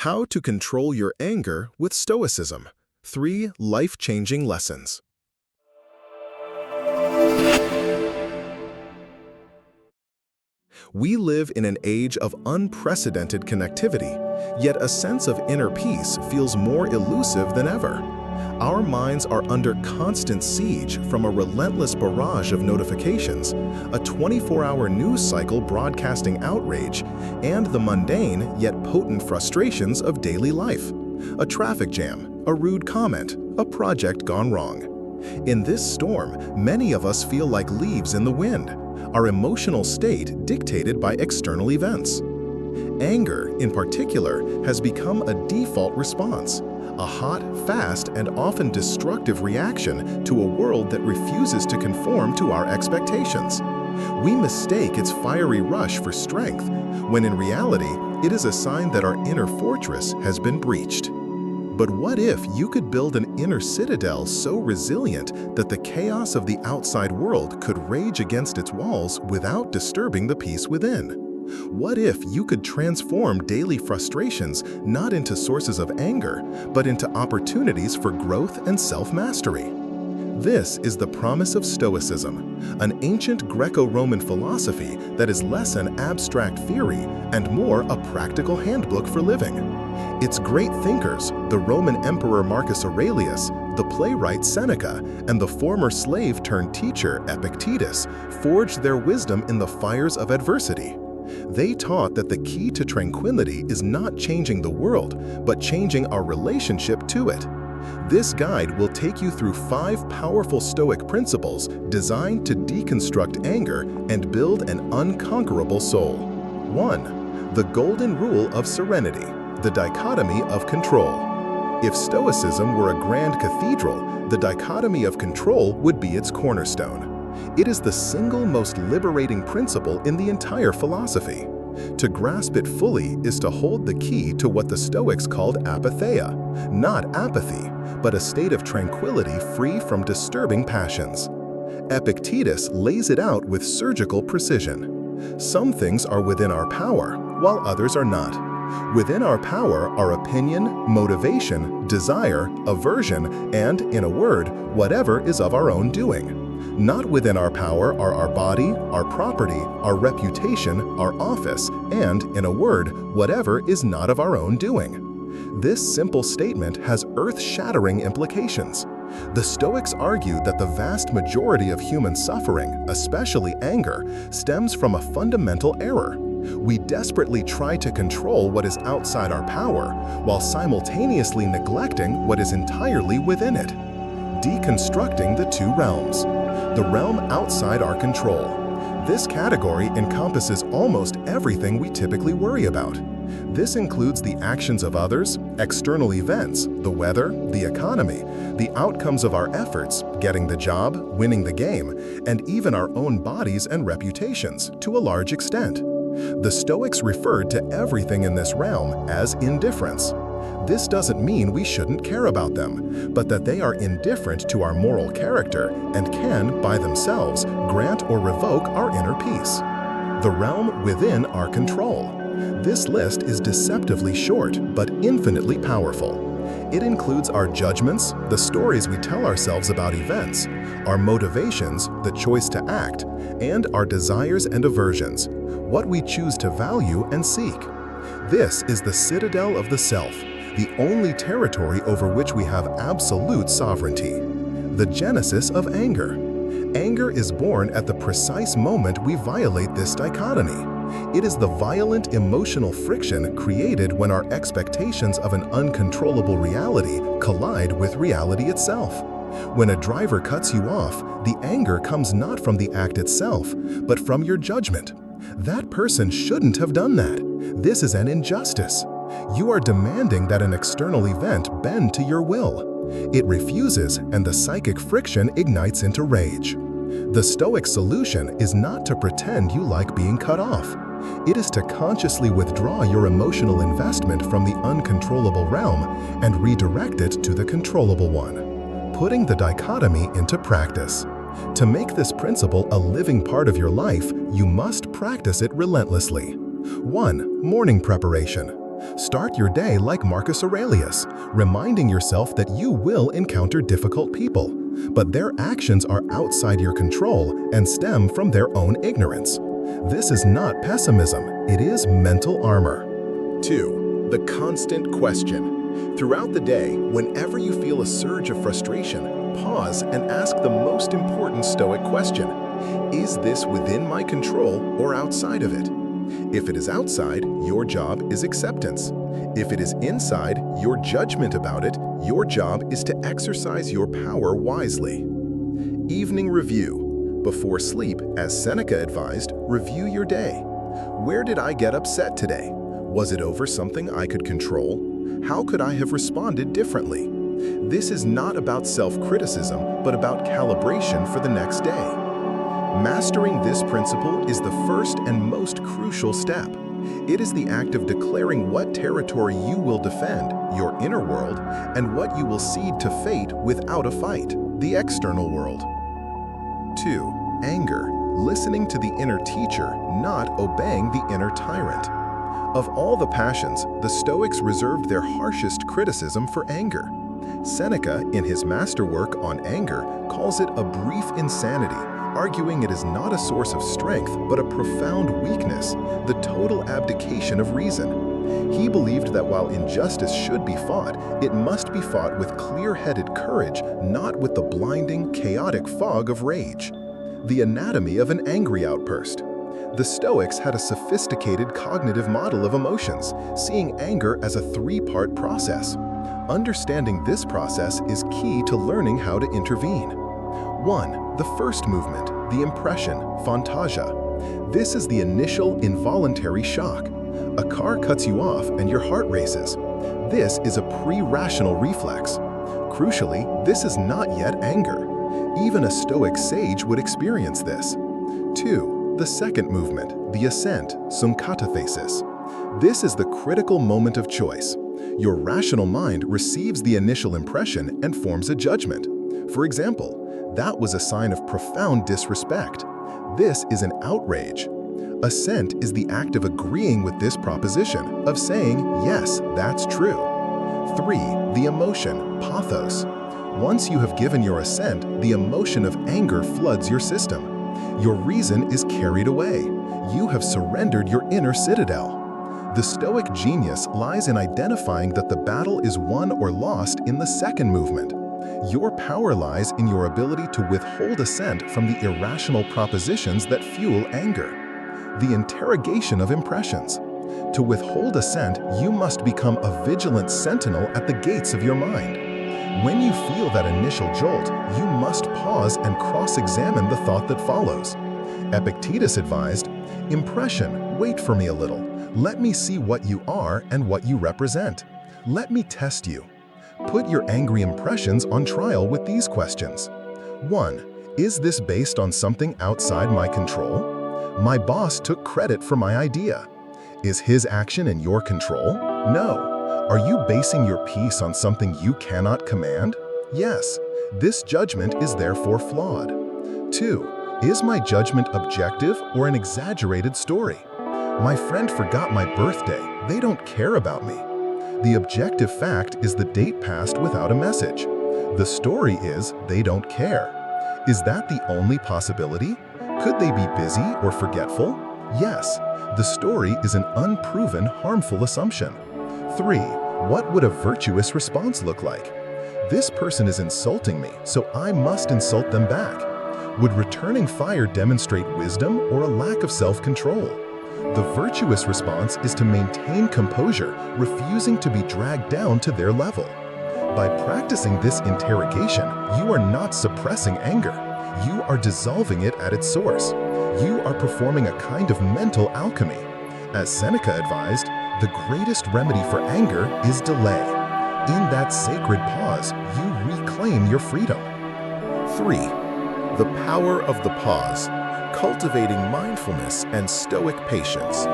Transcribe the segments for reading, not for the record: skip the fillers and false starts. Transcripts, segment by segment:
How to Control Your Anger with Stoicism. 3 Life-Changing Lessons. We live in an age of unprecedented connectivity, yet a sense of inner peace feels more elusive than ever. Our minds are under constant siege from a relentless barrage of notifications, a 24-hour news cycle broadcasting outrage, and the mundane yet potent frustrations of daily life. A traffic jam, a rude comment, a project gone wrong. In this storm, many of us feel like leaves in the wind, our emotional state dictated by external events. Anger, in particular, has become a default response, a hot, fast, and often destructive reaction to a world that refuses to conform to our expectations. We mistake its fiery rush for strength, when in reality, it is a sign that our inner fortress has been breached. But what if you could build an inner citadel so resilient that the chaos of the outside world could rage against its walls without disturbing the peace within? What if you could transform daily frustrations not into sources of anger, but into opportunities for growth and self-mastery? This is the promise of Stoicism, an ancient Greco-Roman philosophy that is less an abstract theory and more a practical handbook for living. Its great thinkers, the Roman Emperor Marcus Aurelius, the playwright Seneca, and the former slave-turned-teacher Epictetus, forged their wisdom in the fires of adversity. They taught that the key to tranquility is not changing the world, but changing our relationship to it. This guide will take you through 5 powerful Stoic principles designed to deconstruct anger and build an unconquerable soul. 1. The golden rule of serenity, the dichotomy of control. If Stoicism were a grand cathedral, the dichotomy of control would be its cornerstone. It is the single most liberating principle in the entire philosophy. To grasp it fully is to hold the key to what the Stoics called apatheia, not apathy, but a state of tranquility free from disturbing passions. Epictetus lays it out with surgical precision. Some things are within our power, while others are not. Within our power are opinion, motivation, desire, aversion, and, in a word, whatever is of our own doing. Not within our power are our body, our property, our reputation, our office, and, in a word, whatever is not of our own doing. This simple statement has earth-shattering implications. The Stoics argue that the vast majority of human suffering, especially anger, stems from a fundamental error. We desperately try to control what is outside our power, while simultaneously neglecting what is entirely within it. Deconstructing the 2 realms. The realm outside our control. This category encompasses almost everything we typically worry about. This includes the actions of others, external events, the weather, the economy, the outcomes of our efforts, getting the job, winning the game, and even our own bodies and reputations, to a large extent. The Stoics referred to everything in this realm as indifference. This doesn't mean we shouldn't care about them, but that they are indifferent to our moral character and can, by themselves, grant or revoke our inner peace. The realm within our control. This list is deceptively short, but infinitely powerful. It includes our judgments, the stories we tell ourselves about events, our motivations, the choice to act, and our desires and aversions, what we choose to value and seek. This is the citadel of the self, the only territory over which we have absolute sovereignty. The genesis of anger. Anger is born at the precise moment we violate this dichotomy. It is the violent emotional friction created when our expectations of an uncontrollable reality collide with reality itself. When a driver cuts you off, the anger comes not from the act itself, but from your judgment. That person shouldn't have done that. This is an injustice. You are demanding that an external event bend to your will. It refuses, and the psychic friction ignites into rage. The Stoic solution is not to pretend you like being cut off. It is to consciously withdraw your emotional investment from the uncontrollable realm and redirect it to the controllable one. Putting the dichotomy into practice. To make this principle a living part of your life, you must practice it relentlessly. 1. Morning preparation. Start your day like Marcus Aurelius, reminding yourself that you will encounter difficult people, but their actions are outside your control and stem from their own ignorance. This is not pessimism, it is mental armor. 2. The constant question. Throughout the day, whenever you feel a surge of frustration, pause and ask the most important Stoic question. Is this within my control or outside of it? If it is outside, your job is acceptance. If it is inside, your judgment about it, your job is to exercise your power wisely. Evening review. Before sleep, as Seneca advised, review your day. Where did I get upset today? Was it over something I could control? How could I have responded differently? This is not about self-criticism, but about calibration for the next day. Mastering this principle is the first and most crucial step. It is the act of declaring what territory you will defend, your inner world, and what you will cede to fate without a fight, the external world. 2. Anger. Listening to the inner teacher, not obeying the inner tyrant. Of all the passions, the Stoics reserved their harshest criticism for anger. Seneca, in his masterwork on anger, calls it a brief insanity, arguing it is not a source of strength but a profound weakness, the total abdication of reason. He believed that while injustice should be fought, it must be fought with clear-headed courage, not with the blinding, chaotic fog of rage. The anatomy of an angry outburst. The Stoics had a sophisticated cognitive model of emotions, seeing anger as a three-part process. Understanding this process is key to learning how to intervene. 1. The first movement, the impression, fantasia. This is the initial involuntary shock. A car cuts you off and your heart races. This is a pre-rational reflex. Crucially, this is not yet anger. Even a Stoic sage would experience this. 2. The second movement, the assent, synkatathesis. This is the critical moment of choice. Your rational mind receives the initial impression and forms a judgment. For example, that was a sign of profound disrespect. This is an outrage. Assent is the act of agreeing with this proposition, of saying, yes, that's true. 3. The emotion, pathos. Once you have given your assent, the emotion of anger floods your system. Your reason is carried away. You have surrendered your inner citadel. The Stoic genius lies in identifying that the battle is won or lost in the second movement. Your power lies in your ability to withhold assent from the irrational propositions that fuel anger. The interrogation of impressions. To withhold assent, you must become a vigilant sentinel at the gates of your mind. When you feel that initial jolt, you must pause and cross-examine the thought that follows. Epictetus advised, "Impression, wait for me a little. Let me see what you are and what you represent. Let me test you." Put your angry impressions on trial with these questions. 1. Is this based on something outside my control? My boss took credit for my idea. Is his action in your control? No. Are you basing your peace on something you cannot command? Yes. This judgment is therefore flawed. 2. Is my judgment objective or an exaggerated story? My friend forgot my birthday. They don't care about me. The objective fact is the date passed without a message. The story is they don't care. Is that the only possibility? Could they be busy or forgetful? Yes. The story is an unproven, harmful assumption. 3. What would a virtuous response look like? This person is insulting me, so I must insult them back. Would returning fire demonstrate wisdom or a lack of self-control? The virtuous response is to maintain composure, refusing to be dragged down to their level. By practicing this interrogation, you are not suppressing anger. You are dissolving it at its source. You are performing a kind of mental alchemy. As Seneca advised, the greatest remedy for anger is delay. In that sacred pause, you reclaim your freedom. 3. The power of the pause. Cultivating mindfulness and Stoic patience.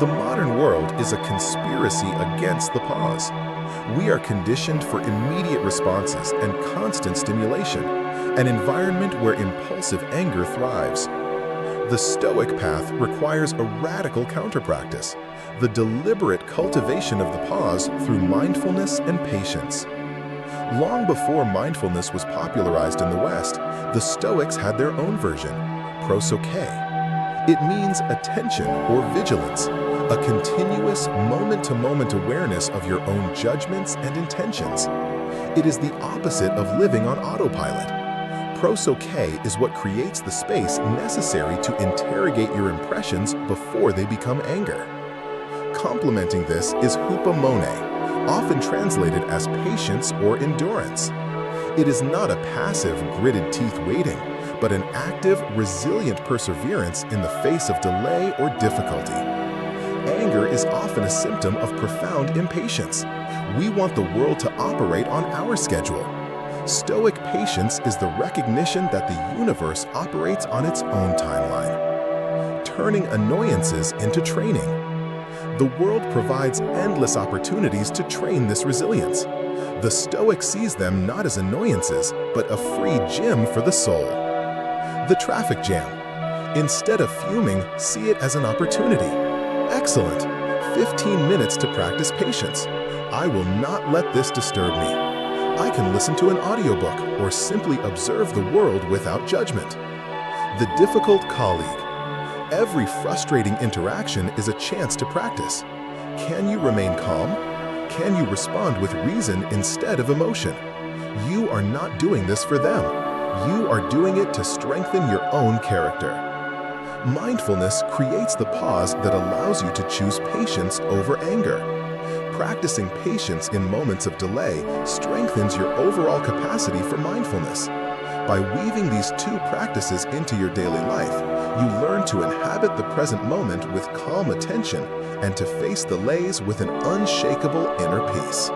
The modern world is a conspiracy against the pause. We are conditioned for immediate responses and constant stimulation, an environment where impulsive anger thrives. The Stoic path requires a radical counterpractice, the deliberate cultivation of the pause through mindfulness and patience. Long before mindfulness was popularized in the West, the Stoics had their own version, prosoche. It means attention or vigilance, a continuous moment-to-moment awareness of your own judgments and intentions. It is the opposite of living on autopilot. Prosoche is what creates the space necessary to interrogate your impressions before they become anger. Complementing this is hupomone, often translated as patience or endurance. It is not a passive, gritted teeth waiting, but an active, resilient perseverance in the face of delay or difficulty. Anger is often a symptom of profound impatience. We want the world to operate on our schedule. Stoic patience is the recognition that the universe operates on its own timeline, turning annoyances into training. The world provides endless opportunities to train this resilience. The Stoic sees them not as annoyances, but a free gym for the soul. The traffic jam. Instead of fuming, see it as an opportunity. Excellent! 15 minutes to practice patience. I will not let this disturb me. I can listen to an audiobook or simply observe the world without judgment. The difficult colleague. Every frustrating interaction is a chance to practice. Can you remain calm? Can you respond with reason instead of emotion? You are not doing this for them. You are doing it to strengthen your own character. Mindfulness creates the pause that allows you to choose patience over anger. Practicing patience in moments of delay strengthens your overall capacity for mindfulness. By weaving these two practices into your daily life, you learn to inhabit the present moment with calm attention and to face the delays with an unshakable inner peace.